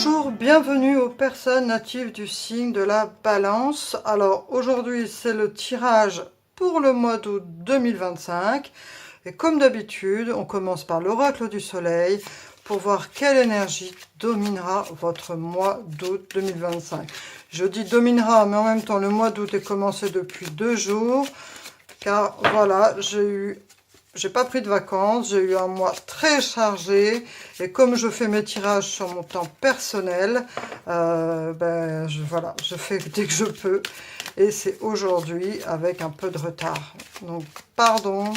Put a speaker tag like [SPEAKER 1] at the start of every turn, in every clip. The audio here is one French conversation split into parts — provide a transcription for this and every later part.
[SPEAKER 1] Bonjour, bienvenue aux personnes natives du signe de la Balance. Alors aujourd'hui c'est le tirage pour le mois d'août 2025 et comme d'habitude on commence par l'oracle du soleil pour voir quelle énergie dominera votre mois d'août 2025. Je dis dominera mais en même temps le mois d'août est commencé depuis 2 jours car voilà j'ai pas pris de vacances, j'ai eu un mois très chargé et comme je fais mes tirages sur mon temps personnel, voilà, je fais dès que je peux et c'est aujourd'hui avec un peu de retard. Donc pardon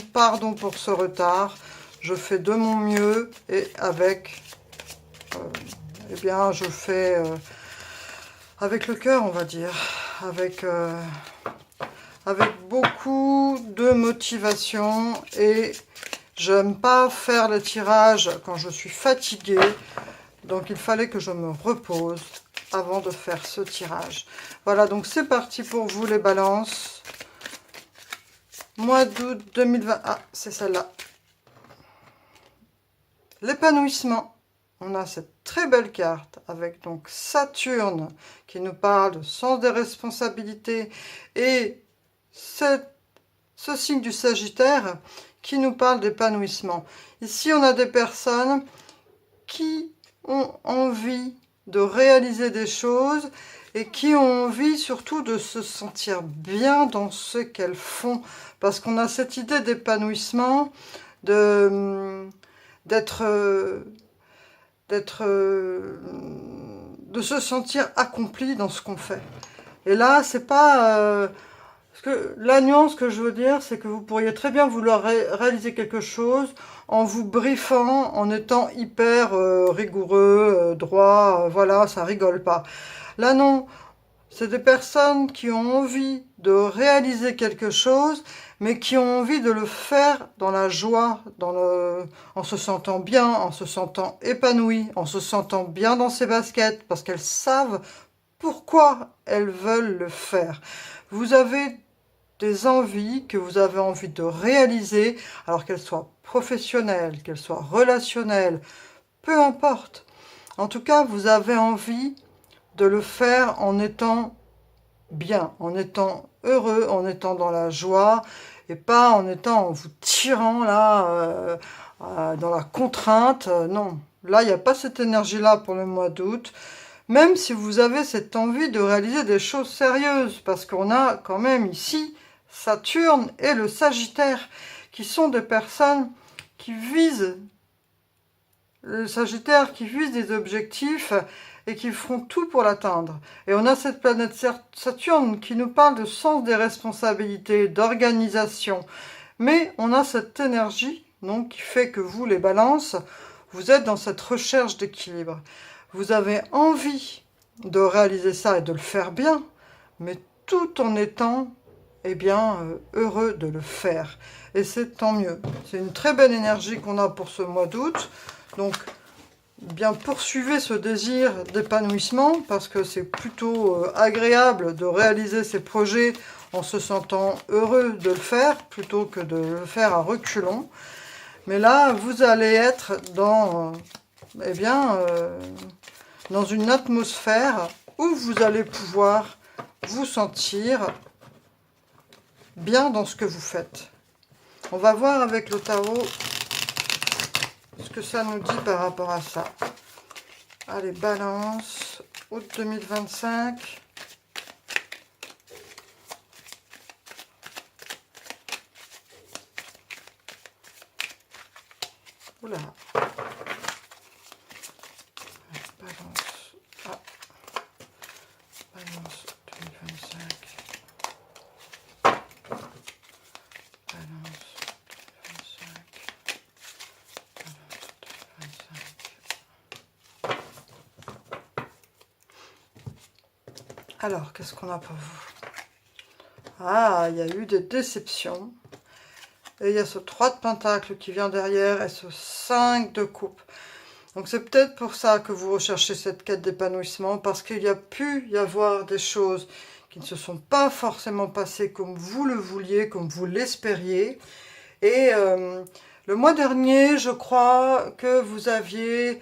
[SPEAKER 1] pour ce retard, je fais de mon mieux et avec, eh bien je fais avec le cœur on va dire, avec beaucoup de motivation et j'aime pas faire le tirage quand je suis fatiguée, donc il fallait que je me repose avant de faire ce tirage. Voilà, donc c'est parti pour vous les balances. Mois d'août 2020, ah c'est celle-là. L'épanouissement. On a cette très belle carte avec donc Saturne qui nous parle de sens des responsabilités et ce signe du Sagittaire qui nous parle d'épanouissement. Ici, on a des personnes qui ont envie de réaliser des choses et qui ont envie surtout de se sentir bien dans ce qu'elles font. Parce qu'on a cette idée d'épanouissement, de se sentir accompli dans ce qu'on fait. Et là, c'est pas... parce que la nuance que je veux dire, c'est que vous pourriez très bien vouloir réaliser quelque chose en vous briefant, en étant hyper rigoureux, droit, voilà, ça rigole pas. Là non, c'est des personnes qui ont envie de réaliser quelque chose, mais qui ont envie de le faire dans la joie, en se sentant bien, en se sentant épanoui, en se sentant bien dans ses baskets, parce qu'elles savent pourquoi elles veulent le faire. Vous avez des envies que vous avez envie de réaliser, alors qu'elles soient professionnelles, qu'elles soient relationnelles, peu importe. En tout cas, vous avez envie de le faire en étant bien, en étant heureux, en étant dans la joie, et pas en étant, en vous tirant là, dans la contrainte. Non, là, il n'y a pas cette énergie-là pour le mois d'août. Même si vous avez cette envie de réaliser des choses sérieuses, parce qu'on a quand même ici Saturne et le Sagittaire, qui sont des personnes qui visent, le Sagittaire qui vise des objectifs et qui feront tout pour l'atteindre. Et on a cette planète Saturne qui nous parle de sens des responsabilités, d'organisation. Mais on a cette énergie donc, qui fait que vous, les balances, vous êtes dans cette recherche d'équilibre. Vous avez envie de réaliser ça et de le faire bien, mais tout en étant heureux de le faire. Et c'est tant mieux. C'est une très belle énergie qu'on a pour ce mois d'août. Donc, bien poursuivez ce désir d'épanouissement parce que c'est plutôt agréable de réaliser ces projets en se sentant heureux de le faire plutôt que de le faire à reculons. Mais là, vous allez être dans, dans une atmosphère où vous allez pouvoir vous sentir bien dans ce que vous faites. On va voir avec le tarot ce que ça nous dit par rapport à ça. Allez, balance, août 2025. Oula. Balance. Ah. Balance 2025. Balance 2025. Balance 2025. Alors, qu'est-ce qu'on a pour vous? Ah, il y a eu des déceptions. Et il y a ce 3 de Pentacle qui vient derrière et ce 5 de coupe. Donc c'est peut-être pour ça que vous recherchez cette quête d'épanouissement, parce qu'il y a pu y avoir des choses qui ne se sont pas forcément passées comme vous le vouliez, comme vous l'espériez. Et le mois dernier, je crois que vous aviez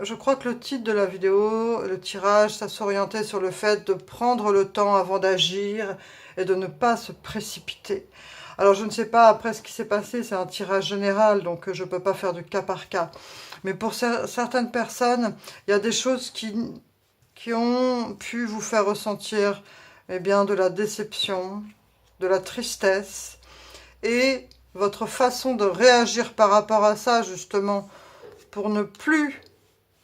[SPEAKER 1] je crois que le titre de la vidéo, le tirage, ça s'orientait sur le fait de prendre le temps avant d'agir et de ne pas se précipiter. Alors je ne sais pas après ce qui s'est passé, c'est un tirage général, donc je ne peux pas faire du cas par cas. Mais pour certaines personnes, il y a des choses qui ont pu vous faire ressentir eh bien, de la déception, de la tristesse, et votre façon de réagir par rapport à ça, justement, pour ne plus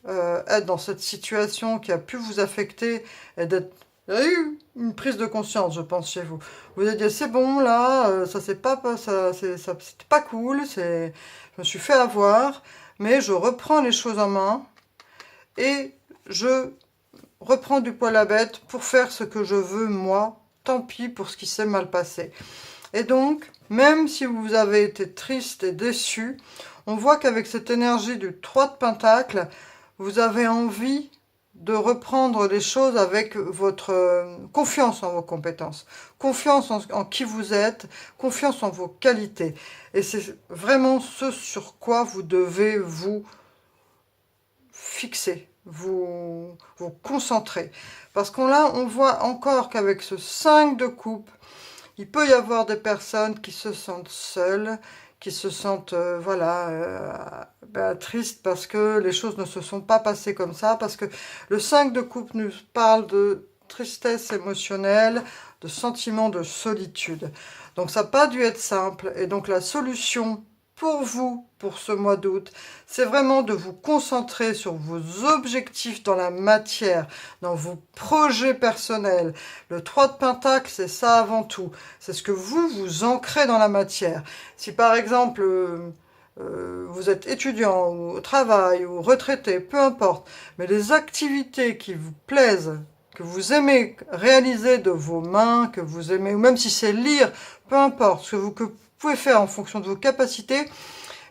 [SPEAKER 1] être dans cette situation qui a pu vous affecter, et d'être... Il y a eu une prise de conscience, je pense, chez vous. Vous avez dit, c'est bon, là, ça c'est pas, c'était pas cool, je me suis fait avoir, mais je reprends les choses en main, et je reprends du poil à la bête pour faire ce que je veux, moi, tant pis pour ce qui s'est mal passé. Et donc, même si vous avez été triste et déçu, on voit qu'avec cette énergie du 3 de Pentacle, vous avez envie de reprendre les choses avec votre confiance en vos compétences, confiance en qui vous êtes, confiance en vos qualités. Et c'est vraiment ce sur quoi vous devez vous fixer, vous concentrer. Parce qu'on on voit encore qu'avec ce 5 de coupe, il peut y avoir des personnes qui se sentent seules, qui se sentent tristes parce que les choses ne se sont pas passées comme ça, parce que le 5 de coupe nous parle de tristesse émotionnelle, de sentiment de solitude. Donc ça n'a pas dû être simple, et donc la solution pour vous, pour ce mois d'août, c'est vraiment de vous concentrer sur vos objectifs dans la matière, dans vos projets personnels. Le 3 de Pentacle, c'est ça avant tout. C'est ce que vous ancrez dans la matière. Si par exemple, vous êtes étudiant, ou au travail, ou retraité, peu importe, mais les activités qui vous plaisent, que vous aimez réaliser de vos mains, que vous aimez, ou même si c'est lire, peu importe, ce que vous pouvez faire en fonction de vos capacités,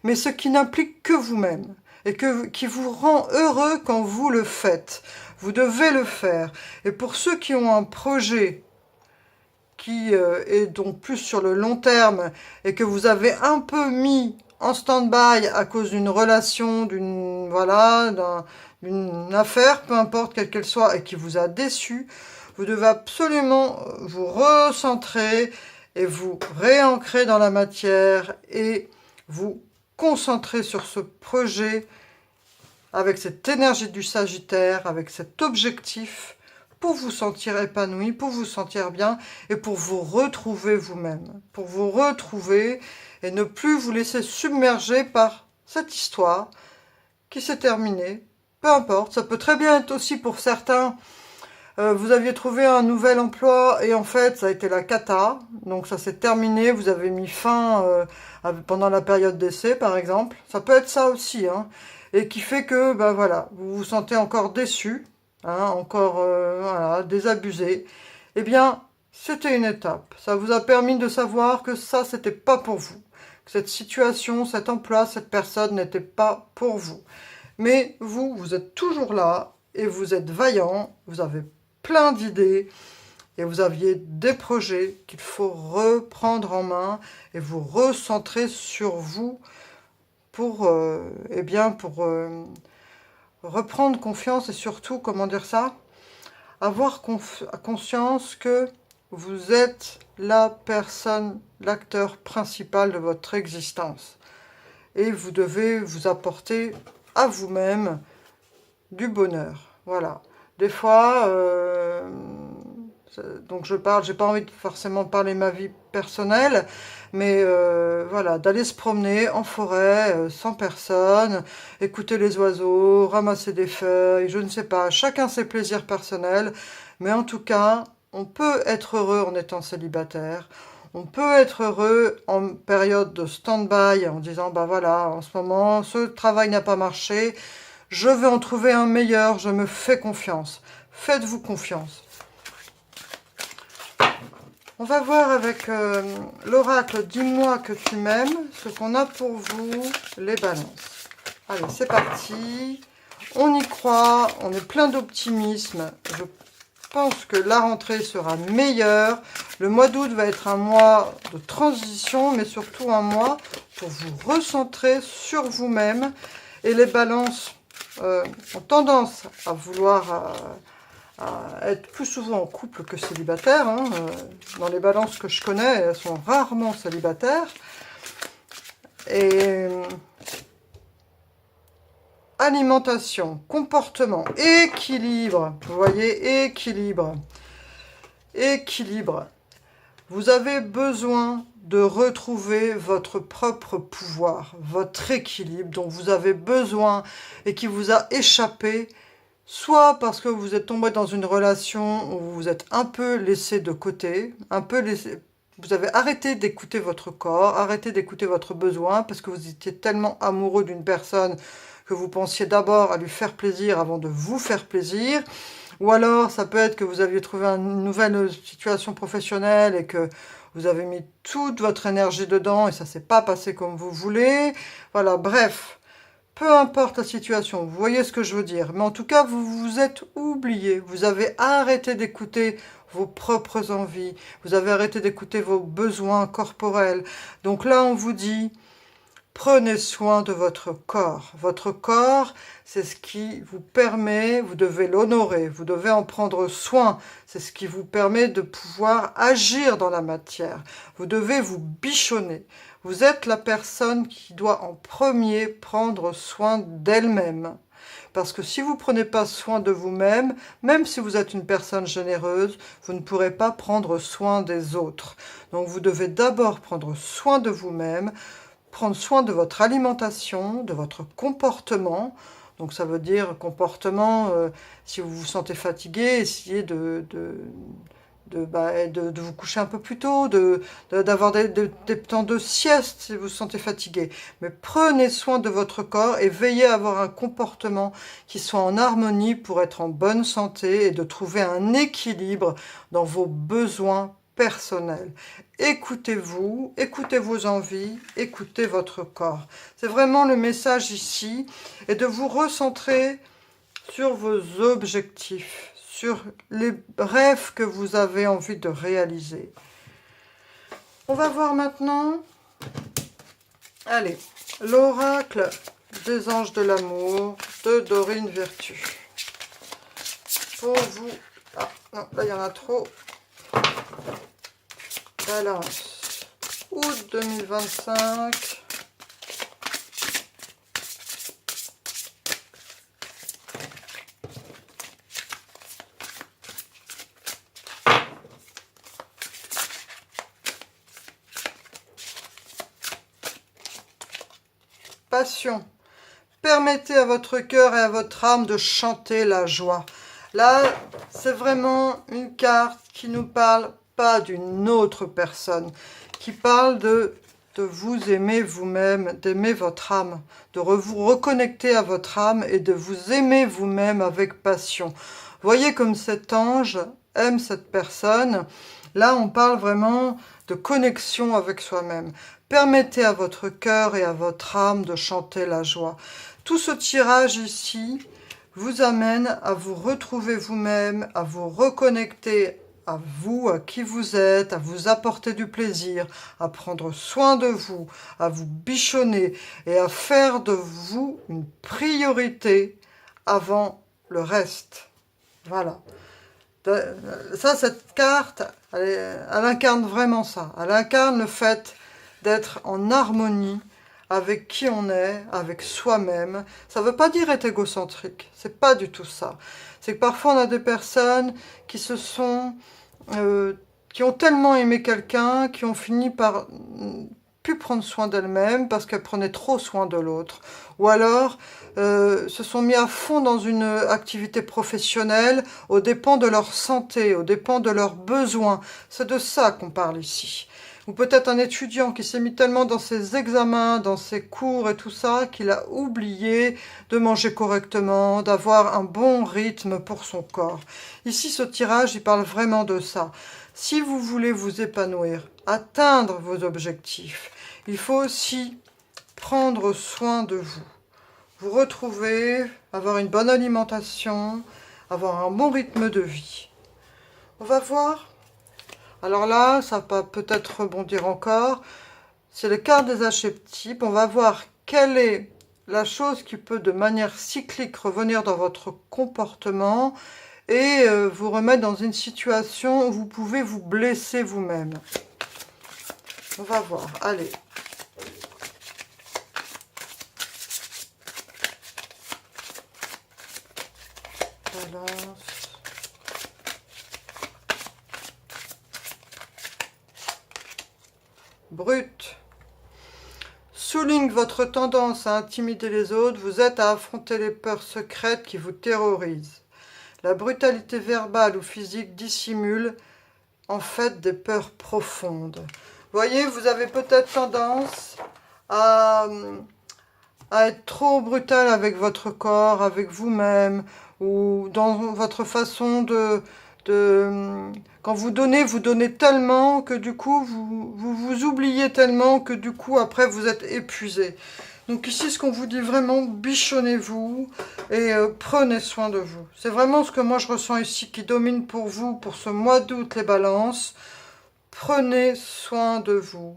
[SPEAKER 1] mais ce qui n'implique que vous-même, et qui vous rend heureux quand vous le faites. Vous devez le faire. Et pour ceux qui ont un projet qui est donc plus sur le long terme, et que vous avez un peu mis en stand-by à cause d'une relation, d'une affaire, peu importe quelle qu'elle soit, et qui vous a déçu, vous devez absolument vous recentrer et vous réancrer dans la matière et vous concentrer sur ce projet avec cette énergie du Sagittaire, avec cet objectif pour vous sentir épanoui, pour vous sentir bien et pour vous retrouver vous-même, pour vous retrouver et ne plus vous laisser submerger par cette histoire qui s'est terminée. Peu importe, ça peut très bien être aussi pour certains, vous aviez trouvé un nouvel emploi et en fait ça a été la cata, donc ça s'est terminé, vous avez mis fin pendant la période d'essai par exemple, ça peut être ça aussi, hein, et qui fait que vous vous sentez encore déçu, hein, encore désabusé. Eh bien, c'était une étape, ça vous a permis de savoir que ça c'était pas pour vous, que cette situation, cet emploi, cette personne n'était pas pour vous. Mais vous êtes toujours là et vous êtes vaillant, vous avez plein d'idées et vous aviez des projets qu'il faut reprendre en main et vous recentrer sur vous pour reprendre confiance et surtout, comment dire ça, avoir conscience que vous êtes la personne, l'acteur principal de votre existence. Et vous devez vous apporter à vous-même du bonheur. Voilà. Des fois, donc j'ai pas envie de forcément parler ma vie personnelle, mais d'aller se promener en forêt, sans personne, écouter les oiseaux, ramasser des feuilles, je ne sais pas, chacun ses plaisirs personnels, mais en tout cas, on peut être heureux en étant célibataire, on peut être heureux en période de stand-by, en disant, en ce moment, ce travail n'a pas marché, je vais en trouver un meilleur, je me fais confiance. Faites-vous confiance. On va voir avec l'oracle « Dis-moi que tu m'aimes » ce qu'on a pour vous, les balances. Allez, c'est parti. On y croit, on est plein d'optimisme. Je pense que la rentrée sera meilleure. Le mois d'août va être un mois de transition, mais surtout un mois pour vous recentrer sur vous-même. Et les balances ont tendance à vouloir être plus souvent en couple que célibataires. Hein. Dans les balances que je connais, elles sont rarement célibataires. Et alimentation, comportement, équilibre. Vous voyez, équilibre. Équilibre. Vous avez besoin de retrouver votre propre pouvoir, votre équilibre dont vous avez besoin et qui vous a échappé, soit parce que vous êtes tombé dans une relation où vous vous êtes un peu laissé de côté, vous avez arrêté d'écouter votre corps, arrêté d'écouter votre besoin parce que vous étiez tellement amoureux d'une personne que vous pensiez d'abord à lui faire plaisir avant de vous faire plaisir. Ou alors, ça peut être que vous aviez trouvé une nouvelle situation professionnelle et que vous avez mis toute votre énergie dedans et ça s'est pas passé comme vous voulez. Voilà, bref, peu importe la situation, vous voyez ce que je veux dire. Mais en tout cas, vous vous êtes oublié. Vous avez arrêté d'écouter vos propres envies. Vous avez arrêté d'écouter vos besoins corporels. Donc là, on vous dit... Prenez soin de votre corps. Votre corps, c'est ce qui vous permet, vous devez l'honorer, vous devez en prendre soin. C'est ce qui vous permet de pouvoir agir dans la matière. Vous devez vous bichonner. Vous êtes la personne qui doit en premier prendre soin d'elle-même. Parce que si vous ne prenez pas soin de vous-même, même si vous êtes une personne généreuse, vous ne pourrez pas prendre soin des autres. Donc vous devez d'abord prendre soin de vous-même, prendre soin de votre alimentation, de votre comportement. Donc ça veut dire comportement, si vous vous sentez fatigué, essayez de vous coucher un peu plus tôt, d'avoir des temps de sieste si vous vous sentez fatigué. Mais prenez soin de votre corps et veillez à avoir un comportement qui soit en harmonie pour être en bonne santé et de trouver un équilibre dans vos besoins personnel. Écoutez-vous, écoutez vos envies, écoutez votre corps. C'est vraiment le message ici, et de vous recentrer sur vos objectifs, sur les rêves que vous avez envie de réaliser. On va voir maintenant, allez, l'oracle des anges de l'amour de Dorine Virtue. Pour vous, ah non, là il y en a trop. Balance, août 2025. Passion. Permettez à votre cœur et à votre âme de chanter la joie. Là, c'est vraiment une carte qui nous parle pas d'une autre personne, qui parle de vous aimer vous-même, d'aimer votre âme, de vous reconnecter à votre âme et de vous aimer vous-même avec passion. Voyez comme cet ange aime cette personne. Là, on parle vraiment de connexion avec soi-même. Permettez à votre cœur et à votre âme de chanter la joie. Tout ce tirage ici vous amène à vous retrouver vous-même, à vous reconnecter à vous, à qui vous êtes, à vous apporter du plaisir, à prendre soin de vous, à vous bichonner et à faire de vous une priorité avant le reste. Voilà. Ça, cette carte, elle incarne vraiment ça. Elle incarne le fait d'être en harmonie avec qui on est, avec soi-même. Ça ne veut pas dire être égocentrique, c'est pas du tout ça. C'est que parfois on a des personnes qui qui ont tellement aimé quelqu'un, qui ont fini par plus prendre soin d'elles-mêmes parce qu'elles prenaient trop soin de l'autre. Ou alors se sont mis à fond dans une activité professionnelle aux dépens de leur santé, aux dépens de leurs besoins. C'est de ça qu'on parle ici. Ou peut-être un étudiant qui s'est mis tellement dans ses examens, dans ses cours et tout ça, qu'il a oublié de manger correctement, d'avoir un bon rythme pour son corps. Ici, ce tirage, il parle vraiment de ça. Si vous voulez vous épanouir, atteindre vos objectifs, il faut aussi prendre soin de vous. Vous retrouver, avoir une bonne alimentation, avoir un bon rythme de vie. On va voir. Alors là, ça va peut-être rebondir encore. C'est le quart des archétypes. On va voir quelle est la chose qui peut de manière cyclique revenir dans votre comportement et vous remettre dans une situation où vous pouvez vous blesser vous-même. On va voir, allez. Balance. Brut. Souligne votre tendance à intimider les autres, vous êtes à affronter les peurs secrètes qui vous terrorisent. La brutalité verbale ou physique dissimule en fait des peurs profondes. Voyez, vous avez peut-être tendance à être trop brutal avec votre corps, avec vous-même, ou dans votre façon quand vous donnez tellement que du coup, vous oubliez tellement que du coup, après, vous êtes épuisé. Donc ici, ce qu'on vous dit vraiment, bichonnez-vous et prenez soin de vous. C'est vraiment ce que moi je ressens ici qui domine pour vous, pour ce mois d'août, les balances. Prenez soin de vous.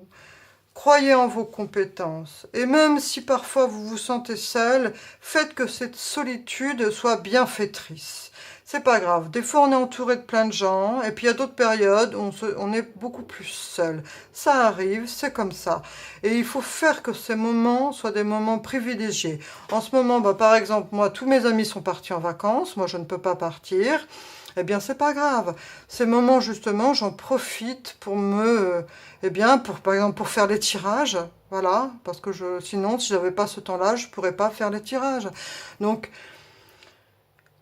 [SPEAKER 1] Croyez en vos compétences. Et même si parfois vous vous sentez seul, faites que cette solitude soit bienfaitrice. C'est pas grave. Des fois, on est entouré de plein de gens. Et puis, il y a d'autres périodes où on est beaucoup plus seul. Ça arrive, c'est comme ça. Et il faut faire que ces moments soient des moments privilégiés. En ce moment, par exemple, moi, tous mes amis sont partis en vacances. Moi, je ne peux pas partir. Eh bien, c'est pas grave. Ces moments, justement, j'en profite pour par exemple, pour faire les tirages. Voilà. Parce que sinon, si j'avais pas ce temps-là, je pourrais pas faire les tirages. Donc,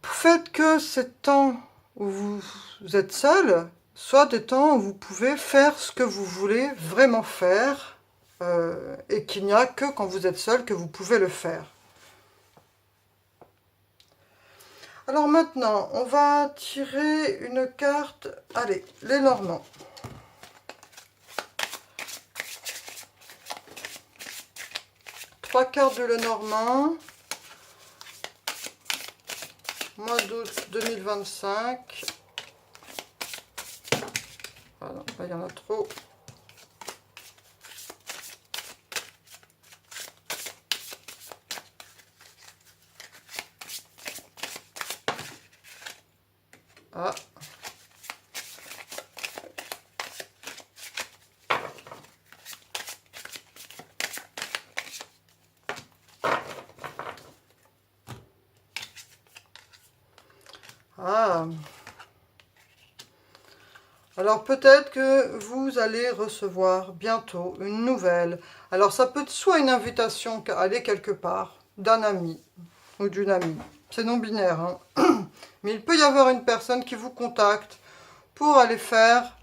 [SPEAKER 1] faites que ces temps où vous êtes seul soient des temps où vous pouvez faire ce que vous voulez vraiment faire et qu'il n'y a que quand vous êtes seul que vous pouvez le faire. Alors maintenant, on va tirer une carte. Allez, les Normands. Trois cartes de Lenormand. Mois d'août 2025. Voilà, là, il y en a trop. Ah. Ah. Alors peut-être que vous allez recevoir bientôt une nouvelle. Alors ça peut être soit une invitation à aller quelque part d'un ami ou d'une amie. C'est non binaire, hein. Mais il peut y avoir une personne qui vous contacte pour aller faire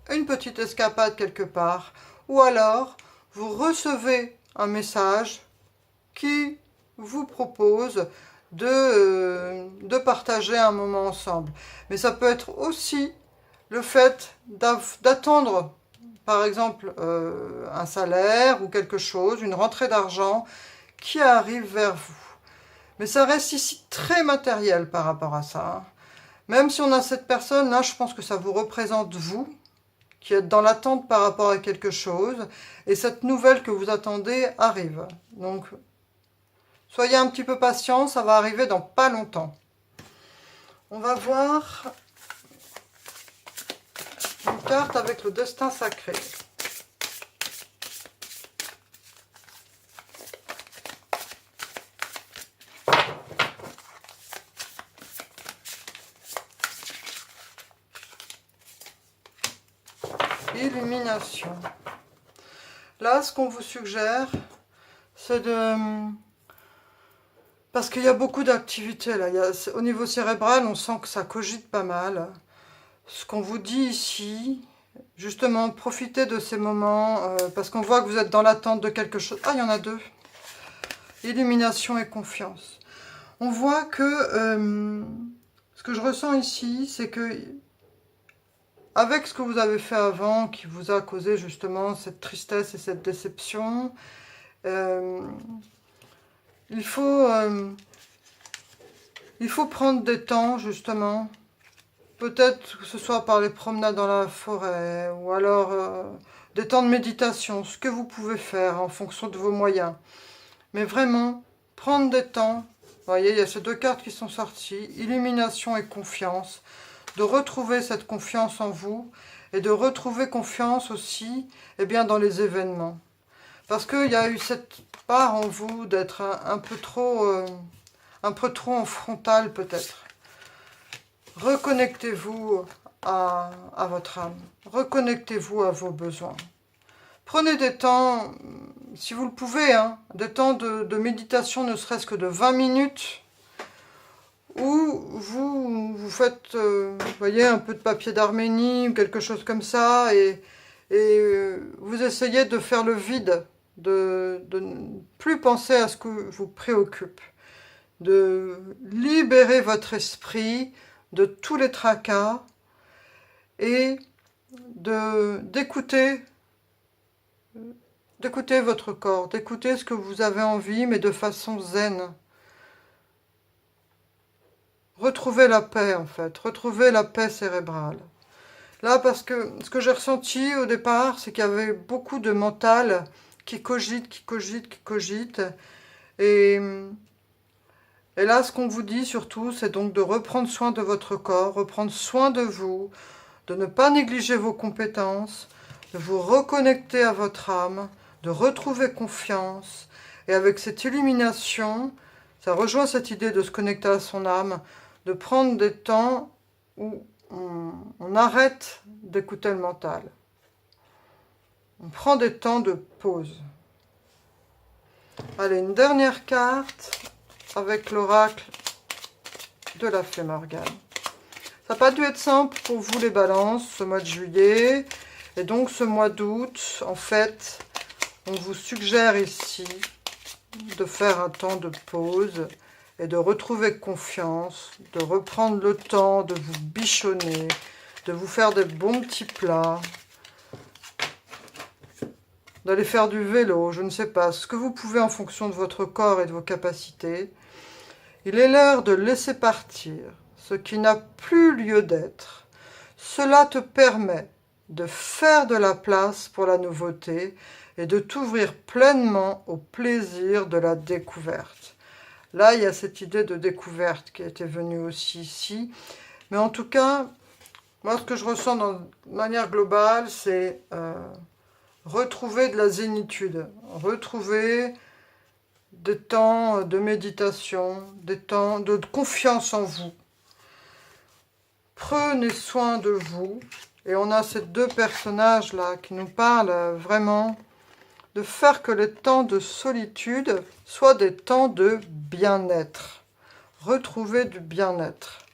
[SPEAKER 1] une petite escapade quelque part. Ou alors, vous recevez un message qui vous propose de partager un moment ensemble. Mais ça peut être aussi le fait d'attendre, par exemple, un salaire ou quelque chose, une rentrée d'argent qui arrive vers vous. Mais ça reste ici très matériel par rapport à ça. Même si on a cette personne, là, je pense que ça vous représente vous, qui êtes dans l'attente par rapport à quelque chose, et cette nouvelle que vous attendez arrive. Donc, soyez un petit peu patient, ça va arriver dans pas longtemps. On va voir une carte avec le destin sacré. Illumination. Là, ce qu'on vous suggère, c'est de... Parce qu'il y a beaucoup d'activités là. Au niveau cérébral, on sent que ça cogite pas mal. Ce qu'on vous dit ici, justement, profitez de ces moments, parce qu'on voit que vous êtes dans l'attente de quelque chose. Ah, il y en a deux. Illumination et confiance. On voit que ce que je ressens ici, c'est que avec ce que vous avez fait avant, qui vous a causé justement cette tristesse et cette déception, il faut prendre des temps, justement. Peut-être que ce soit par les promenades dans la forêt, ou alors des temps de méditation, ce que vous pouvez faire en fonction de vos moyens. Mais vraiment, prendre des temps. Vous voyez, il y a ces deux cartes qui sont sorties, illumination et confiance, de retrouver cette confiance en vous et de retrouver confiance aussi dans les événements. Parce qu'il y a eu cette part en vous d'être un peu trop en frontal peut-être. Reconnectez-vous à votre âme. Reconnectez-vous à vos besoins. Prenez des temps, si vous le pouvez, des temps de méditation, ne serait-ce que de 20 minutes, où vous faites, voyez, un peu de papier d'Arménie ou quelque chose comme ça, et vous essayez de faire le vide, de ne plus penser à ce que vous préoccupe, de libérer votre esprit de tous les tracas et d'écouter votre corps, d'écouter ce que vous avez envie, mais de façon zen. Retrouvez la paix, en fait. Retrouvez la paix cérébrale. Là, parce que ce que j'ai ressenti au départ, c'est qu'il y avait beaucoup de mental qui cogite. Et là, ce qu'on vous dit surtout, c'est donc de reprendre soin de votre corps, reprendre soin de vous, de ne pas négliger vos compétences, de vous reconnecter à votre âme, de retrouver confiance. Et avec cette illumination, ça rejoint cette idée de se connecter à son âme, de prendre des temps où on arrête d'écouter le mental. On prend des temps de pause. Allez, une dernière carte avec l'oracle de la Fée Morgane. Ça n'a pas dû être simple pour vous les balances ce mois de juillet. Et donc ce mois d'août, en fait, on vous suggère ici de faire un temps de pause et de retrouver confiance, de reprendre le temps de vous bichonner, de vous faire des bons petits plats, d'aller faire du vélo, je ne sais pas, ce que vous pouvez en fonction de votre corps et de vos capacités. Il est l'heure de laisser partir ce qui n'a plus lieu d'être. Cela te permet de faire de la place pour la nouveauté et de t'ouvrir pleinement au plaisir de la découverte. Là, il y a cette idée de découverte qui était venue aussi ici. Mais en tout cas, moi, ce que je ressens de manière globale, c'est retrouver de la zénitude, retrouver des temps de méditation, des temps de confiance en vous. Prenez soin de vous. Et on a ces deux personnages-là qui nous parlent vraiment de faire que les temps de solitude soient des temps de bien-être. Retrouver du bien-être.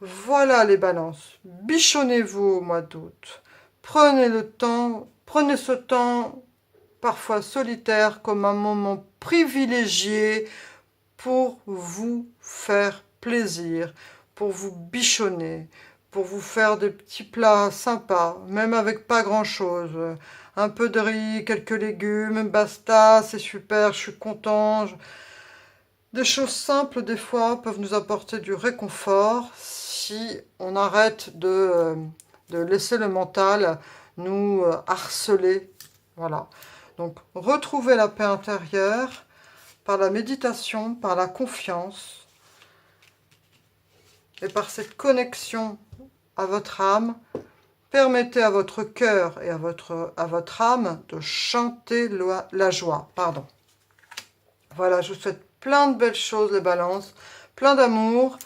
[SPEAKER 1] Voilà les balances. Bichonnez-vous au mois d'août. Prenez le temps, prenez ce temps parfois solitaire comme un moment privilégié pour vous faire plaisir, pour vous bichonner, pour vous faire des petits plats sympas, même avec pas grand-chose. Un peu de riz, quelques légumes, basta, c'est super, je suis content. Des choses simples, des fois, peuvent nous apporter du réconfort si on arrête de laisser le mental nous harceler. Voilà. Donc, retrouvez la paix intérieure par la méditation, par la confiance et par cette connexion à votre âme. Permettez à votre cœur et à votre âme de chanter la joie. Pardon. Voilà, je vous souhaite plein de belles choses, les balances, plein d'amour,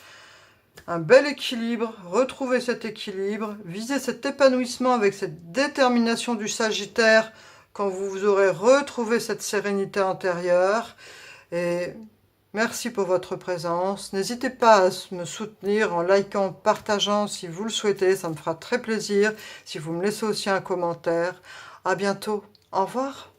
[SPEAKER 1] un bel équilibre, retrouvez cet équilibre, visez cet épanouissement avec cette détermination du Sagittaire quand vous aurez retrouvé cette sérénité intérieure. Et merci pour votre présence. N'hésitez pas à me soutenir en likant, en partageant si vous le souhaitez. Ça me fera très plaisir. Si vous me laissez aussi un commentaire. À bientôt. Au revoir.